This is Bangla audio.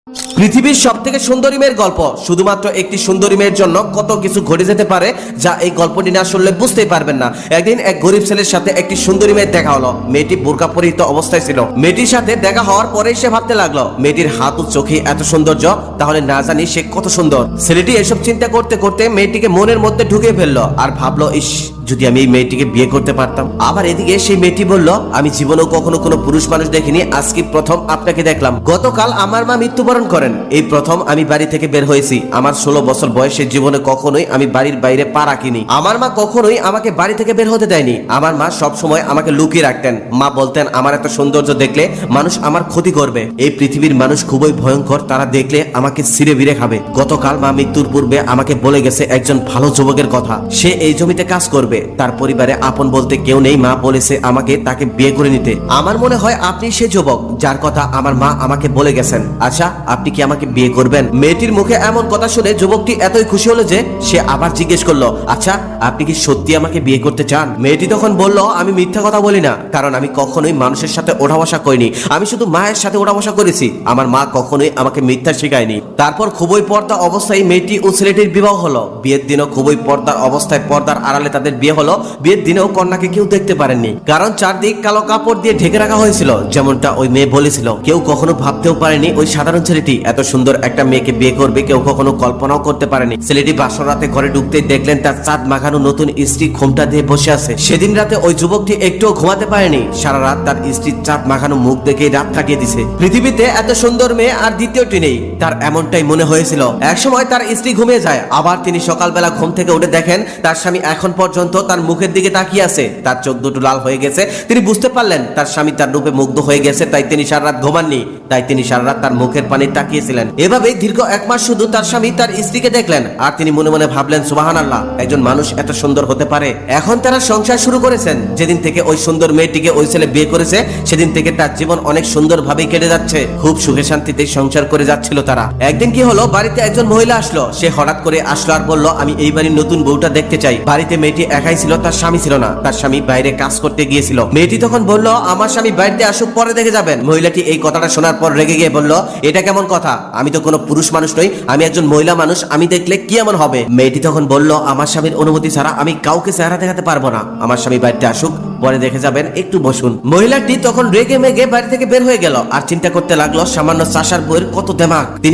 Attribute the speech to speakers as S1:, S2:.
S1: পৃথিবীর সবথেকে সুন্দরী মেয়ের গল্প। শুধুমাত্র একটি সুন্দরী মেয়ের জন্য কত কিছু ঘটে যেতে পারে যা এই গল্পটি না শুনলে বুঝতেই পারবেন না। একদিন এক গরিব ছেলের সাথে একটি সুন্দরী মেয়ের দেখা হলো। মেয়েটি বোরকা পরিহিত অবস্থায় ছিল। মেয়েটির সাথে দেখা হওয়ার পরেই সে ভাবতে লাগলো, মেয়েটির হাত ও চোখে এত সৌন্দর্য, তাহলে না জানি সে কত সুন্দর। ছেলেটি এসব চিন্তা করতে করতে মেয়েটিকে মনের মধ্যে ঢুকে ফেললো আর ভাবলো, ইস, যদি আমি এই মেয়েটিকে বিয়ে করতে পারতাম। আবার এদিকে সেই মেয়েটি বলল, আমি জীবনেও কখনো কোনো পুরুষ মানুষ দেখিনি, আজকে প্রথম আপনাকে দেখলাম। গতকাল আমার মা মৃত্যুবরণ করেন, এই প্রথম আমি বাড়ি থেকে বের হয়েছি। আমার 16 বছর বয়সে জীবনে কখনোই আমি বাড়ির বাইরে পা রাখিনি। আমার মা কখনোই আমাকে বাড়ি থেকে বের হতে দেয়নি। আমার মা সব সময় আমাকে লুকিয়ে রাখতেন। মা বলতেন, আমার এত সৌন্দর্য দেখলে মানুষ আমার ক্ষতি করবে। এই পৃথিবীর মানুষ খুবই ভয়ঙ্কর, তারা দেখলে আমাকে ছিঁড়ে বিড়ে খাবে। গতকাল মা মৃত্যুর পূর্বে আমাকে বলে গেছে একজন ভালো যুবকের কথা, সে এই জমিতে কাজ করবে। তার পরিবারে আপন বলতে কেউ নেই। মা বলেছে আমাকে তাকে বিয়ে করে নিতে। আমার মনে হয় আপনি সে যুবক যার কথা আমার মা আমাকে বলে গেছেন। আচ্ছা, আপনি কি আমাকে বিয়ে করবেন? মেয়েটির মুখে এমন কথা শুনে যুবকটি এতই খুশি হলো যে সে আবার জিজ্ঞেস করলো, আচ্ছা, আপনি কি সত্যি আমাকে বিয়ে করতে চান? মেয়েটি তখন বলল, আমি মিথ্যা কথা বলি না, কারণ আমি কখনোই মানুষের সাথে ওঠা বসা করিনি। আমি শুধু মায়ের সাথে ওঠা বসা করেছি। আমার মা কখনোই আমাকে মিথ্যা শেখায়নি। তারপর খুবই পর্দা অবস্থায় মেয়েটি ও ছেলেটির বিবাহ হলো। বিয়ের দিনও খুবই পর্দার অবস্থায়, পর্দার আড়ালে তাদের বিয়ে হলো। বিয়ের দিনেও কন্যাকে কেউ দেখতে পারেননি, কারণ চারদিক কালো কাপড় দিয়ে ঢেকে রাখা হয়েছিল, যেমনটা ওই মেয়ে বলেছিল। কেউ কখনো ভাবতেও পারেনি ওই সাধারণ ছেলেটি এত সুন্দর একটা মেয়েকে বিয়ে করবে। কেউ কখনো কল্পনাও করতে পারেনি। ছেলেটি বাসর রাতে ঘরে ঢুকতেই দেখলেন তার চাঁদ মাখানো নতুন স্ত্রী ঘোমটা দিয়ে বসে আছে। সেদিন রাতে ওই যুবকটি একটুও ঘুমাতে পারেনি। সারা রাত তার স্ত্রীর চাঁদ মাখানো মুখ দেখে রাত কাটিয়ে দিছে। পৃথিবীতে এত সুন্দর মেয়ে আর দ্বিতীয়টি নেই, তার এমনটাই মনে হয়েছিল। একসময় তার স্ত্রী ঘুমিয়ে যায়, আবার তিনি সকালবেলা ঘুম থেকে উঠে দেখেন তার স্বামী এখন পর্যন্ত তার মুখের দিকে তাকিয়ে আছে। তার চোখ দুটো লাল হয়ে গেছে। তিনি বুঝতে পারলেন তার স্বামী তার রূপে মুগ্ধ হয়ে গেছে, তাই তিনি সারা রাত ঘুমাননি। তাই তিনি সারা রাত তার মুখের পানে তাকিয়েছিলেন। এভাবেই দীর্ঘ 1 মাস শুধু তার স্বামী তার স্ত্রীকে দেখলেন, আর তিনি মনে মনে ভাবলেন, সুবহানাল্লাহ, একজন মানুষ এত সুন্দর হতে পারে। এখন তারা সংসার শুরু করেছেন। যেদিন থেকে ওই সুন্দর মেয়েটিকে ওই ছেলে বিয়ে করেছে, সেদিন থেকে তার জীবন অনেক সুন্দর ভাবেই কেটে যাচ্ছে। খুব সুখে শান্তিতে সংসার করে যাচ্ছিল তারা। একদিন কি হলো, বাড়িতে একজন মহিলা আসলো। সে হঠাৎ করে আসলো আর বলল, আমি এই বাড়ির নতুন বউটা দেখতে চাই। বাড়িতে মেয়েটি একাই ছিল, তার স্বামী ছিল না। তার স্বামী বাইরে কাজ করতে গিয়েছিল। মেয়েটি তখন বলল, আমার স্বামী বাড়িতে আসুক, পরে দেখে যাবেন। মহিলাটি এই কথাটা শোনার পর রেগে গিয়ে বলল, এটা কেমন কথা? আমি তো কোনো পুরুষ মানুষ নই, আমি একজন মহিলা মানুষ, আমি দেখলে কি এমন হবে? মেয়েটি তখন বলল, আমার স্বামীর অনুমতি ছাড়া আমি কাউকে চেহারা দেখাতে পারবো না। আমার স্বামী বাড়িতে আসুক, পরে দেখে যাবেন, একটু বসুন। মহিলাটি তখন রেগে মেগে বাড়ি থেকে বের হয়ে গেল আর চিন্তা করতে লাগলো, সামান্য চাষার বউয়ের কত দেমাগ।